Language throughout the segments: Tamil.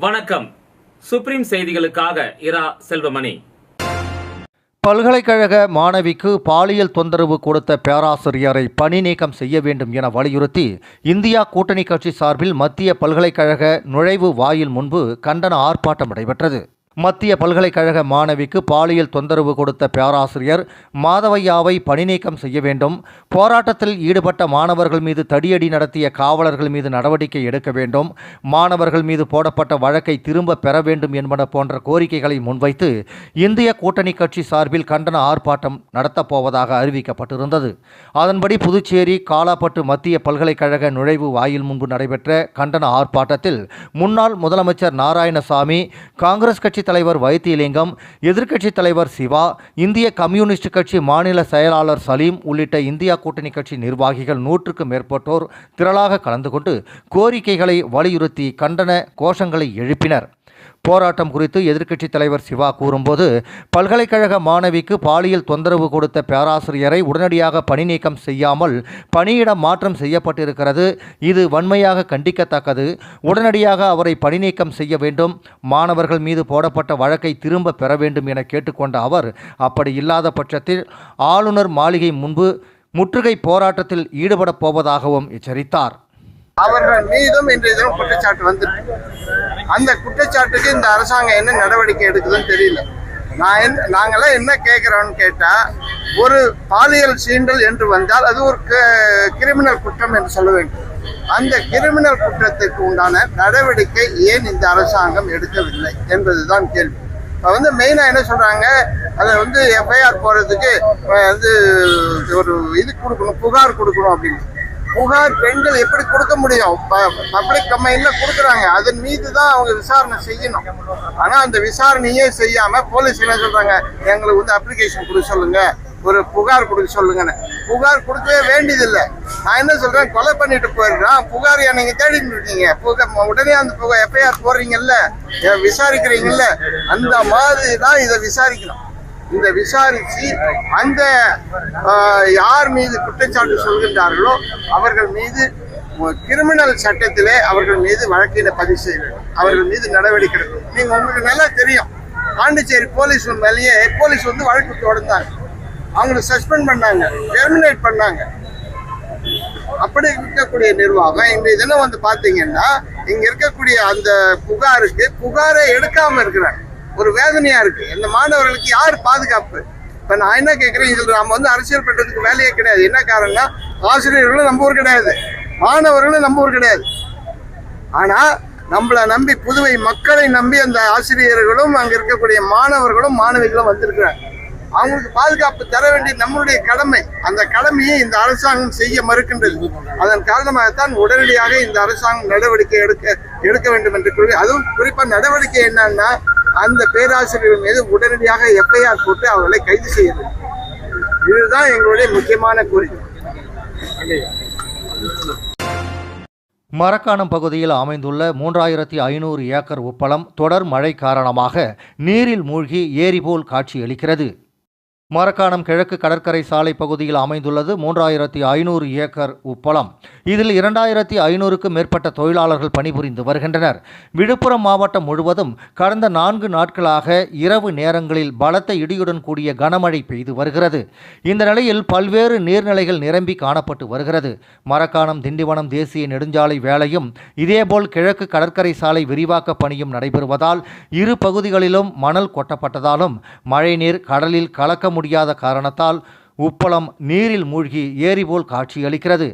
வணக்கம். சுப்ரீம் செய்திகளுக்காக இரா செல்வமணி. பல்கலைக்கழக மாணவிக்கு பாலியல் தொந்தரவு கொடுத்த பேராசிரியரை பணி நீக்கம் செய்ய வேண்டும் என வலியுறுத்தி இந்தியா கூட்டணி கட்சி சார்பில் மத்திய பல்கலைக்கழக நுழைவு வாயில் முன்பு கண்டன ஆர்ப்பாட்டம் நடைபெற்றது. மத்திய பல்கலைக்கழக மாணவிக்கு பாலியல் தொந்தரவு கொடுத்த பேராசிரியர் மாதவையாவை பணி நீக்கம் செய்ய வேண்டும், போராட்டத்தில் ஈடுபட்ட மாணவர்கள் மீது தடியடி நடத்திய காவலர்கள் மீது நடவடிக்கை எடுக்க வேண்டும், மாணவர்கள் மீது போடப்பட்ட வழக்கை திரும்ப பெற வேண்டும் என்பன போன்ற கோரிக்கைகளை முன்வைத்து இந்திய கூட்டணி கட்சி சார்பில் கண்டன ஆர்ப்பாட்டம் நடத்தப்போவதாக அறிவிக்கப்பட்டிருந்தது. அதன்படி புதுச்சேரி காலாப்பட்டு மத்திய பல்கலைக்கழக நுழைவு வாயில் முன்பு நடைபெற்ற கண்டன ஆர்ப்பாட்டத்தில் முன்னாள் முதலமைச்சர் நாராயணசாமி, காங்கிரஸ் கட்சி தலைவர் வைத்திலிங்கம், எதிர்க்கட்சித் தலைவர் சிவா, இந்திய கம்யூனிஸ்ட் கட்சி மாநில செயலாளர் சலீம் உள்ளிட்ட இந்தியா கூட்டணி கட்சி நிர்வாகிகள் 100க்கும் மேற்பட்டோர் திரளாக கலந்து கொண்டு கோரிக்கைகளை வலியுறுத்தி கண்டன கோஷங்களை எழுப்பினர். போராட்டம் குறித்து எதிர்க்கட்சித் தலைவர் சிவா கூறும்போது, பல்கலைக்கழக மாணவிக்கு பாலியல் தொந்தரவு கொடுத்த பேராசிரியரை உடனடியாக பணி நீக்கம் செய்யாமல் பணியிட மாற்றம் செய்யப்பட்டிருக்கிறது. இது வன்மையாக கண்டிக்கத்தக்கது. உடனடியாக அவரை பணி நீக்கம் செய்ய வேண்டும், மாணவர்கள் மீது போடப்பட்ட வழக்கை திரும்ப பெற வேண்டும் என கேட்டுக்கொண்ட அவர், அப்படி இல்லாத பட்சத்தில் ஆளுநர் மாளிகை முன்பு முற்றுகை போராட்டத்தில் ஈடுபடப் போவதாகவும் எச்சரித்தார். அவர்கள் மீதும் இன்றைய தினம் குற்றச்சாட்டு வந்திருக்கு. அந்த குற்றச்சாட்டுக்கு இந்த அரசாங்கம் என்ன நடவடிக்கை எடுக்குதுன்னு தெரியல. நாங்களாம் என்ன கேட்கிறோம்னு கேட்டா, ஒரு பாலியல் சீண்டல் என்று வந்தால் அது ஒரு கிரிமினல் குற்றம் என்று சொல்ல வேண்டும். அந்த கிரிமினல் குற்றத்திற்கு உண்டான நடவடிக்கை ஏன் இந்த அரசாங்கம் எடுக்கவில்லை என்பதுதான் கேள்வி. இப்போ மெயினாக என்ன சொல்றாங்க, அதை எஃப்ஐஆர் போறதுக்கு ஒரு இது கொடுக்கணும், புகார் கொடுக்கணும் அப்படின்னு. புகார் பெண்கள் எப்படி கொடுக்க முடியும்? பப்ளிக் கம்பெனில கொடுக்குறாங்க, அதன் மீது தான் அவங்க விசாரணை செய்யணும். ஆனா அந்த விசாரணையே செய்யாம போலீஸ் என்ன சொல்றாங்க, எங்களுக்கு அப்ளிகேஷன் கொடுக்க சொல்லுங்க, ஒரு புகார் கொடுக்க சொல்லுங்கன்னு. புகார் கொடுக்கவே வேண்டியதில்லை. நான் என்ன சொல்றேன், கொலை பண்ணிட்டு போயிடுறான், புகார் நீங்க தேடிட்டு இருக்கீங்க, உடனே அந்த எஃப்ஐஆர் போடுறீங்கல்ல, விசாரிக்கிறீங்கல்ல, அந்த மாதிரி தான் இதை விசாரிக்கணும். இந்த விசாரிச்சு அந்த யார் மீது குற்றச்சாட்டு சொல்கின்றார்களோ அவர்கள் மீது கிரிமினல் சட்டத்திலே அவர்கள் மீது வழக்கினை பதிவு செய்ய வேண்டும், அவர்கள் மீது நடவடிக்கை எடுக்கணும். நீங்க உங்களுக்கு நல்லா தெரியும், பாண்டிச்சேரி போலீஸ் மேலேயே போலீஸ் வழக்கு தொடர்ந்தாங்க, அவங்களை சஸ்பெண்ட் பண்ணாங்க, டெர்மினேட் பண்ணாங்க. அப்படி இருக்கக்கூடிய நிர்வாகம் இன்றைய தினம் பாத்தீங்கன்னா இங்க இருக்கக்கூடிய அந்த புகாரை எடுக்காம இருக்கிறாங்க. ஒரு வேதனையா இருக்கு. இந்த மாணவர்களுக்கு யார் பாதுகாப்பு? இப்ப நான் என்ன கேட்கிறேன், இதுல நம்ம அரசியல் பண்றதுக்கு வேலையே கிடையாது. என்ன காரணம்னா, ஆசிரியர்களும் நம்ம ஊர் கிடையாது, மாணவர்களும் நம்ம ஊர் கிடையாது. ஆனா நம்மளை நம்பி, புதுவை மக்களை நம்பி அந்த ஆசிரியர்களும் அங்க இருக்கக்கூடிய மாணவர்களும் மாணவிகளும் வந்திருக்கிறாங்க. அவங்களுக்கு பாதுகாப்பு தர வேண்டிய நம்மளுடைய கடமை. அந்த கடமையை இந்த அரசாங்கம் செய்ய மறுக்கின்றது. அதன் காரணமாகத்தான் உடனடியாக இந்த அரசாங்கம் நடவடிக்கை எடுக்க வேண்டும் என்று கூறி, அதுவும் குறிப்பா நடவடிக்கை என்னன்னா, அந்த பேராசிரியர்கள் மீது உடனடியாக எஃப்ஐஆர் போட்டு அவர்களை கைது செய்ய வேண்டும். இதுதான் எங்களுடைய முக்கியமான கோரிக்கை. மரக்காணம் பகுதியில் அமைந்துள்ள 3500 ஏக்கர் உப்பளம் தொடர் மழை காரணமாக நீரில் மூழ்கி ஏரி போல் காட்சியளிக்கிறது. மரக்காணம் கிழக்கு கடற்கரை சாலை பகுதியில் அமைந்துள்ளது 3500 ஏக்கர் உப்பளம். இதில் 2500க்கும் மேற்பட்ட தொழிலாளர்கள் பணிபுரிந்து வருகின்றனர். விழுப்புரம் மாவட்டம் முழுவதும் கடந்த 4 நாட்களாக இரவு நேரங்களில் பலத்த இடியுடன் கூடிய கனமழை பெய்து வருகிறது. இந்த நிலையில் பல்வேறு நீர்நிலைகள் நிரம்பி காணப்பட்டு வருகிறது. மரக்காணம் திண்டிவனம் தேசிய நெடுஞ்சாலை வேலையும் இதேபோல் கிழக்கு கடற்கரை சாலை விரிவாக்க பணியும் நடைபெறுவதால் இரு பகுதிகளிலும் மணல் கொட்டப்பட்டதாலும் மழைநீர் கடலில் கலக்க முடியாத காரணத்தால் உப்பளம் நீரில் மூழ்கி ஏரி போல் காட்சியளிக்கிறது.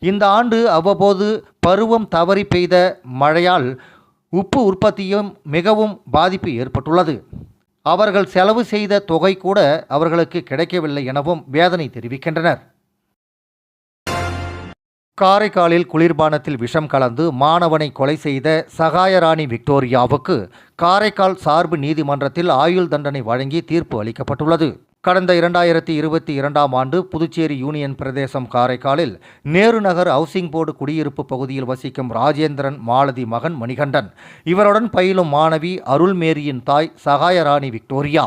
இந்த ஆண்டு அவ்வப்போது பருவம் தவறி பெய்த மழையால் உப்பு உற்பத்தியும் மிகவும் பாதிப்பு ஏற்பட்டுள்ளது. அவர்கள் செலவு செய்த தொகை கூட அவர்களுக்கு கிடைக்கவில்லை எனவும் வேதனை தெரிவிக்கின்றனர். காரைக்காலில் குளிர்பானத்தில் விஷம் கலந்து மாணவனை கொலை செய்த சகாயராணி விக்டோரியாவுக்கு காரைக்கால் சார்பு நீதிமன்றத்தில் ஆயுள் தண்டனை வழங்கி தீர்ப்பு அளிக்கப்பட்டுள்ளது. கடந்த 2022ஆம் ஆண்டு புதுச்சேரி யூனியன் பிரதேசம் காரைக்காலில் நேரு நகர் ஹவுசிங் போர்டு குடியிருப்பு பகுதியில் வசிக்கும் ராஜேந்திரன் மாலதி மகன் மணிகண்டன், இவருடன் பயிலும் மாணவி அருள்மேரியின் தாய் சகாயராணி விக்டோரியா.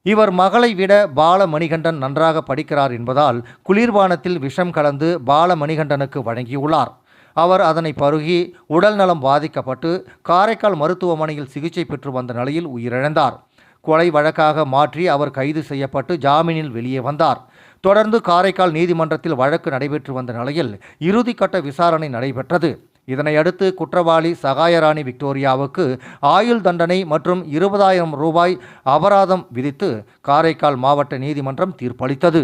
இவர் மகளை விட பாலமணிகண்டன் நன்றாக படிக்கிறார் என்பதால் குளிர்பானத்தில் விஷம் கலந்து பாலமணிகண்டனுக்கு வழங்கியுள்ளார். அவர் அதனை பருகி உடல் நலம் பாதிக்கப்பட்டு காரைக்கால் மருத்துவமனையில் சிகிச்சை பெற்று வந்த நிலையில் உயிரிழந்தார். கொலை வழக்காக மாற்றி அவர் கைது செய்யப்பட்டு ஜாமீனில் வெளியே வந்தார். தொடர்ந்து காரைக்கால் நீதிமன்றத்தில் வழக்கு நடைபெற்று வந்த நிலையில் இறுதிக்கட்ட விசாரணை நடைபெற்றது. இதனையடுத்து குற்றவாளி சகாயராணி விக்டோரியாவுக்கு ஆயுள் தண்டனை மற்றும் 20,000 ரூபாய் அபராதம் விதித்து காரைக்கால் மாவட்ட நீதிமன்றம் தீர்ப்பளித்தது.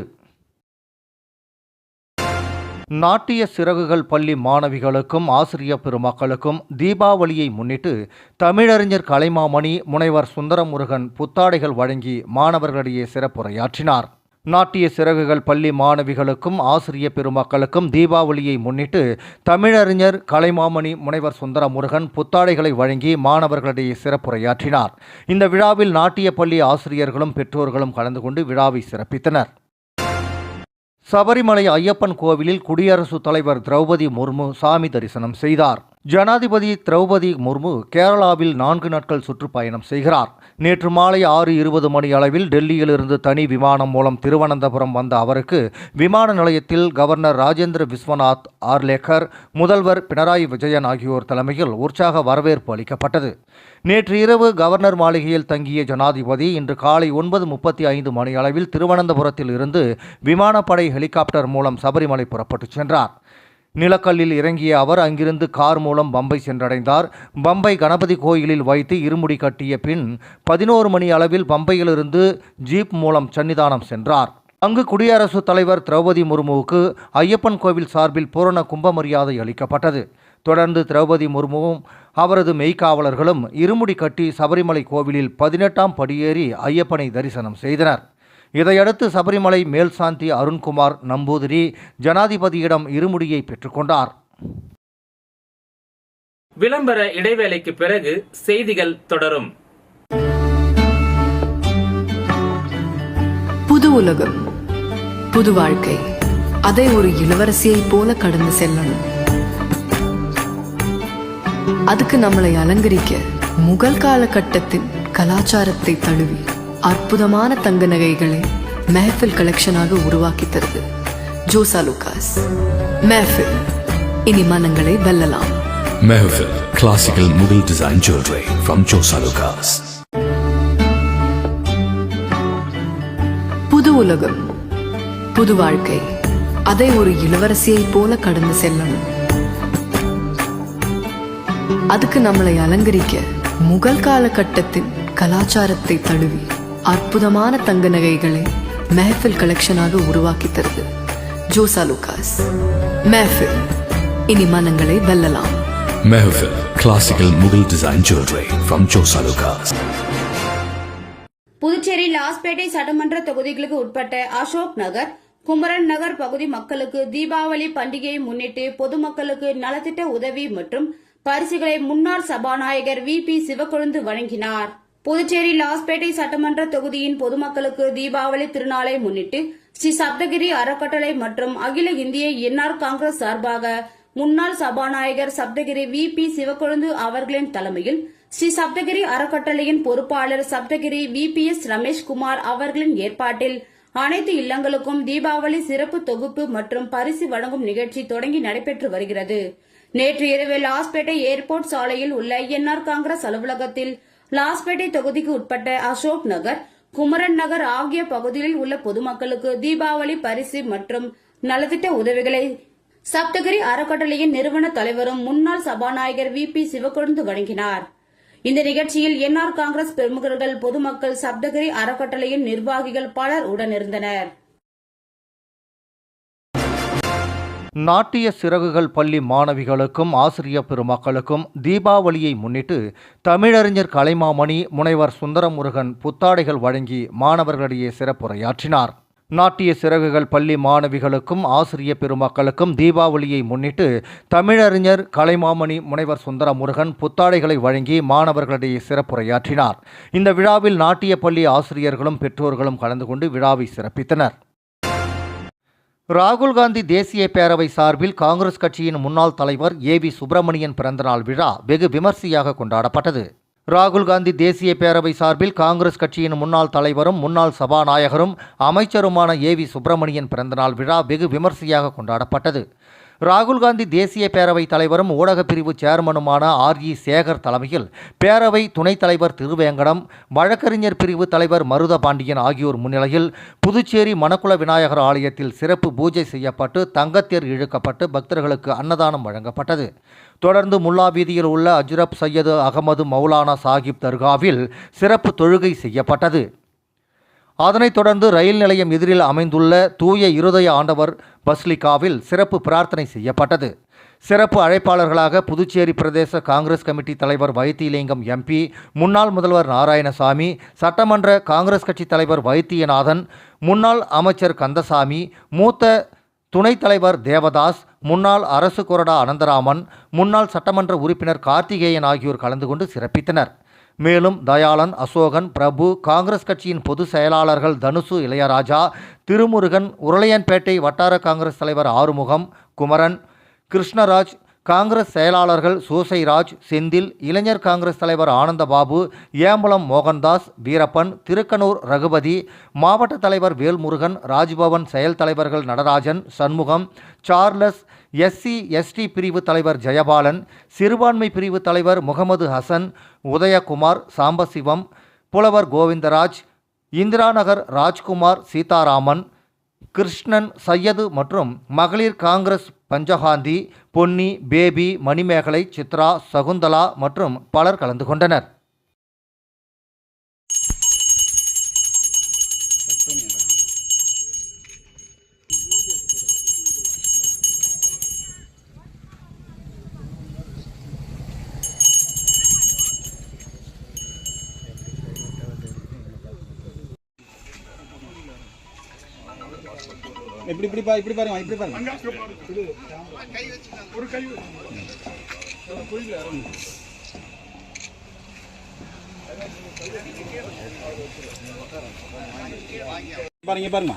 நாட்டிய சிறகுகள் பள்ளி மாணவிகளுக்கும் ஆசிரியர் பெருமக்களுக்கும் தீபாவளியை முன்னிட்டு தமிழறிஞர் கலைமாமணி முனைவர் சுந்தரமுருகன் புத்தாடைகள் வழங்கி மாணவர்களிடையே சிறப்புரையாற்றினார். நாட்டிய சிறகுகள் பள்ளி மாணவிகளுக்கும் ஆசிரிய பெருமக்களுக்கும் தீபாவளியை முன்னிட்டு தமிழறிஞர் கலைமாமணி முனைவர் சுந்தரமுருகன் புத்தாடைகளை வழங்கி மாணவர்களிடையே சிறப்புரையாற்றினார். இந்த விழாவில் நாட்டிய பள்ளி ஆசிரியர்களும் பெற்றோர்களும் கலந்து கொண்டு விழாவை சிறப்பித்தனர். சபரிமலை ஐயப்பன் கோவிலில் குடியரசுத் தலைவர் திரௌபதி முர்மு சாமி தரிசனம் செய்தார். ஜனாதிபதி திரௌபதி முர்மு கேரளாவில் 4 நாட்கள் சுற்றுப்பயணம் செய்கிறார். நேற்று மாலை 6:20 மணி அளவில் டெல்லியிலிருந்து தனி விமானம் மூலம் திருவனந்தபுரம் வந்த அவருக்கு விமான நிலையத்தில் கவர்னர் ராஜேந்திர விஸ்வநாத் ஆர்லேக்கர், முதல்வர் பினராயி விஜயன் ஆகியோர் தலைமையில் உற்சாக வரவேற்பு அளிக்கப்பட்டது. நேற்று இரவு கவர்னர் மாளிகையில் தங்கிய ஜனாதிபதி இன்று காலை 9:35 மணி அளவில் திருவனந்தபுரத்தில் இருந்து விமானப்படை ஹெலிகாப்டர் மூலம் சபரிமலை புறப்பட்டுச் சென்றார். நிலக்கல்லில் இறங்கிய அவர் அங்கிருந்து கார் மூலம் பம்பை சென்றடைந்தார். பம்பை கணபதி கோயிலில் வைத்து இருமுடி கட்டிய பின் 11 மணி அளவில் பம்பையிலிருந்து ஜீப் மூலம் சன்னிதானம் சென்றார். அங்கு குடியரசுத் தலைவர் திரௌபதி முர்முவுக்கு ஐயப்பன் கோவில் சார்பில் பூரண கும்ப மரியாதை அளிக்கப்பட்டது. தொடர்ந்து திரௌபதி முர்முவும் அவரது மெய்க்காவலர்களும் இருமுடி கட்டி சபரிமலை கோவிலில் 18ஆம் படியேறி ஐயப்பனை தரிசனம் செய்தனர். இதையடுத்து சபரிமலை மேல்சாந்தி அருண்குமார் நம்பூதிரி ஜனாதிபதியிடம் இருமுடியை பெற்றுக்கொண்டார். விளம்பர இடைவேளைக்கு பிறகு செய்திகள் தொடரும். புது உலகம், புது வாழ்க்கை, அதை ஒரு இளவரசியைப் போல கடந்து செல்லணும். அதுக்கு நம்மளை அலங்கரிக்க முகல் காலகட்டத்தின் கலாச்சாரத்தை தழுவி அற்புதமான தங்க நகைகளை மெஹஃபில் கலெக்ஷனாக உருவாக்கி தருது ஜோசா லூகாஸ். மெஹஃபில், இனி மனங்களை வெல்லலாம். Mehfil classical Mughal design jewelry from Josa Lucas. புது உலகம், புது வாழ்க்கை, அதை ஒரு இளவரசியைப் போல கடந்து செல்லணும். அதுக்கு நம்மளை அலங்கரிக்க முகல் காலகட்டத்தின் கலாச்சாரத்தை தழுவி அற்புதமான தங்க நகைகளை மெஹஃபில் கலெக்ஷனாக உருவாக்கி தருது ஜோசா லூகாஸ். மெஹஃபில், இனி மனங்களை வெல்லலாம். Mehfil classical Mughal design jewelry from Josa Lucas. Puducherry Lawspet சட்டமன்ற தொகுதிகளுக்கு உட்பட்ட அசோக் நகர், குமரன் நகர் பகுதி மக்களுக்கு தீபாவளி பண்டிகையை முன்னிட்டு பொதுமக்களுக்கு நலத்திட்ட உதவி மற்றும் பரிசுகளை முன்னாள் சபாநாயகர் VP சிவக்கொழுந்து வழங்கினார். புதுச்சேரி லாஸ்பேட்டை சட்டமன்ற தொகுதியின் பொதுமக்களுக்கு தீபாவளி திருநாளை முன்னிட்டு ஸ்ரீ சப்தகிரி அறக்கட்டளை மற்றும் அகில இந்திய NR காங்கிரஸ் சார்பாக முன்னாள் சபாநாயகர் சப்தகிரி VP சிவக்கொழுந்து அவர்களின் தலைமையில் ஸ்ரீ சப்தகிரி அறக்கட்டளையின் பொறுப்பாளர் சப்தகிரி VPS ரமேஷ்குமார் அவர்களின் ஏற்பாட்டில் அனைத்து இல்லங்களுக்கும் தீபாவளி சிறப்பு தொகுப்பு மற்றும் பரிசு வழங்கும் நிகழ்ச்சி தொடங்கி நடைபெற்று வருகிறது. நேற்று இரவு லாஸ்பேட்டை ஏர்போர்ட் சாலையில் உள்ள NR காங்கிரஸ் அலுவலகத்தில் லாஸ்பேட்டை தொகுதிக்கு உட்பட்ட அசோக் நகர், குமரன் நகர் ஆகிய பகுதிகளில் உள்ள பொதுமக்களுக்கு தீபாவளி பரிசு மற்றும் நலத்திட்ட உதவிகளை சப்தகிரி அறக்கட்டளையின் நிறுவன தலைவரும் முன்னாள் சபாநாயகர் VP சிவக்கொழுந்து வழங்கினார். இந்த நிகழ்ச்சியில் NR காங்கிரஸ் பிரமுகர்கள், பொதுமக்கள், சப்தகிரி அறக்கட்டளையின் நிர்வாகிகள் பலர் உடனிருந்தனர். நாட்டிய சிறகுகள் பள்ளி மாணவிகளுக்கும் ஆசிரியர் பெருமக்களுக்கும் தீபாவளியை முன்னிட்டு தமிழறிஞர் கலைமாமணி முனைவர் சுந்தரமுருகன் புத்தாடைகள் வழங்கி மாணவர்களிடையே சிறப்புரையாற்றினார். நாட்டிய சிறகுகள் பள்ளி மாணவிகளுக்கும் ஆசிரியர் பெருமக்களுக்கும் தீபாவளியை முன்னிட்டு தமிழறிஞர் கலைமாமணி முனைவர் சுந்தரமுருகன் புத்தாடைகளை வழங்கி மாணவர்களிடையே சிறப்புரையாற்றினார். இந்த விழாவில் நாட்டிய பள்ளி ஆசிரியர்களும் பெற்றோர்களும் கலந்து கொண்டு விழாவை சிறப்பித்தனர். ராகுல் காந்தி தேசிய பேரவை சார்பில் காங்கிரஸ் கட்சியின் முன்னாள் தலைவர் AV சுப்பிரமணியன் பிறந்தநாள் விழா வெகு விமர்சையாக கொண்டாடப்பட்டது. ராகுல் காந்தி தேசிய பேரவை சார்பில் காங்கிரஸ் கட்சியின் முன்னாள் தலைவரும் முன்னாள் சபாநாயகரும் அமைச்சருமான AV சுப்பிரமணியன் பிறந்தநாள் விழா வெகு விமர்சையாக கொண்டாடப்பட்டது. ராகுல் காந்தி தேசிய பேரவைத் தலைவரும் ஊடகப் பிரிவு சேர்மனுமான R.E. சேகர் தலைமையில் பேரவை துணைத் தலைவர் திருவேங்கடம், வழக்கறிஞர் பிரிவு தலைவர் மருத பாண்டியன் ஆகியோர் முன்னிலையில் புதுச்சேரி மணக்குள விநாயகர் ஆலயத்தில் சிறப்பு பூஜை செய்யப்பட்டு தங்கத்தேர் இழுக்கப்பட்டு பக்தர்களுக்கு அன்னதானம் வழங்கப்பட்டது. தொடர்ந்து முல்லா வீதியில் உள்ள அஜ்ரப் சையது அகமது மௌலானா சாஹிப் தர்காவில் சிறப்பு தொழுகை செய்யப்பட்டது. அதனைத் தொடர்ந்து ரயில் நிலையம் எதிரில் அமைந்துள்ள தூய இருதய ஆண்டவர் பஸ்லிகாவில் சிறப்பு பிரார்த்தனை செய்யப்பட்டது. சிறப்பு அழைப்பாளர்களாக புதுச்சேரி பிரதேச காங்கிரஸ் கமிட்டி தலைவர் வைத்திலிங்கம் MP, முன்னாள் முதல்வர் நாராயணசாமி, சட்டமன்ற காங்கிரஸ் கட்சி தலைவர் வைத்தியநாதன், முன்னாள் அமைச்சர் கந்தசாமி, மூத்த துணைத் தலைவர் தேவதாஸ், முன்னாள் அரசு கொறடா அனந்தராமன், முன்னாள் சட்டமன்ற உறுப்பினர் கார்த்திகேயன் ஆகியோர் கலந்து கொண்டு சிறப்பித்தனர். மேலும் தயாளன், அசோகன், பிரபு, காங்கிரஸ் கட்சியின் பொதுச் செயலாளர்கள் தனுசு, இளையராஜா, திருமுருகன், உருளையன்பேட்டை வட்டார காங்கிரஸ் தலைவர் ஆறுமுகம், குமரன், கிருஷ்ணராஜ், காங்கிரஸ் செயலாளர்கள் சோசைராஜ், செந்தில், இளைஞர் காங்கிரஸ் தலைவர் ஆனந்தபாபு, ஏம்பலம் மோகன்தாஸ், வீரப்பன், திருக்கனூர் ரகுபதி, மாவட்ட தலைவர் வேல்முருகன், ராஜ்பவன் செயல் தலைவர்கள் நடராஜன், சண்முகம், சார்லஸ், SC/ST பிரிவு தலைவர் ஜெயபாலன், சிறுபான்மை பிரிவு தலைவர் முகமது ஹசன், உதயகுமார், சாம்பசிவம், புலவர் கோவிந்தராஜ், இந்திரா நகர் ராஜ்குமார், சீதாராமன், கிருஷ்ணன், சையது மற்றும் மகளிர் காங்கிரஸ் பஞ்சகாந்தி, பொன்னி, பேபி, மணிமேகலை, சித்ரா, சகுந்தலா மற்றும் பலர் கலந்து கொண்டனர். இப்படி பாருங்க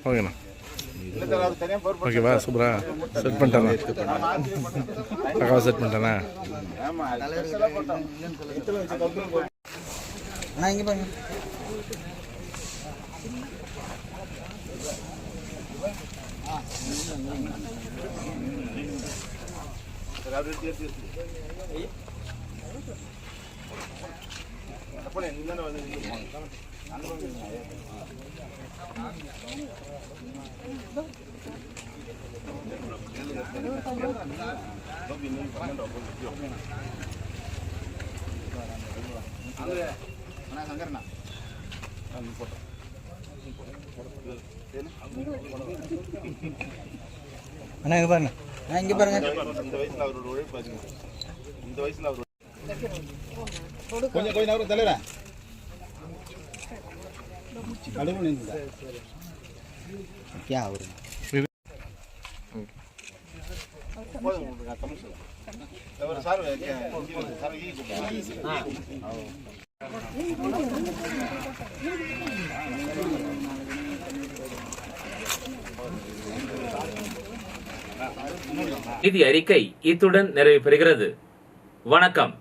ஓகேண்ணா, ஓகேவா, சூப்பரா செட் பண்ணிட்டேண்ணா, பக்காவா செட் பண்ணிட்டேண்ணா. இங்கே பாருங்க. அண்ணா இங்கே பாருங்க, இங்கே பாருங்க. இந்த வயசுல அவர் கொஞ்சம் அவரு தலைவரா செய்தி அறிக்கை இத்துடன் நிறைவு பெறுகிறது. வணக்கம்.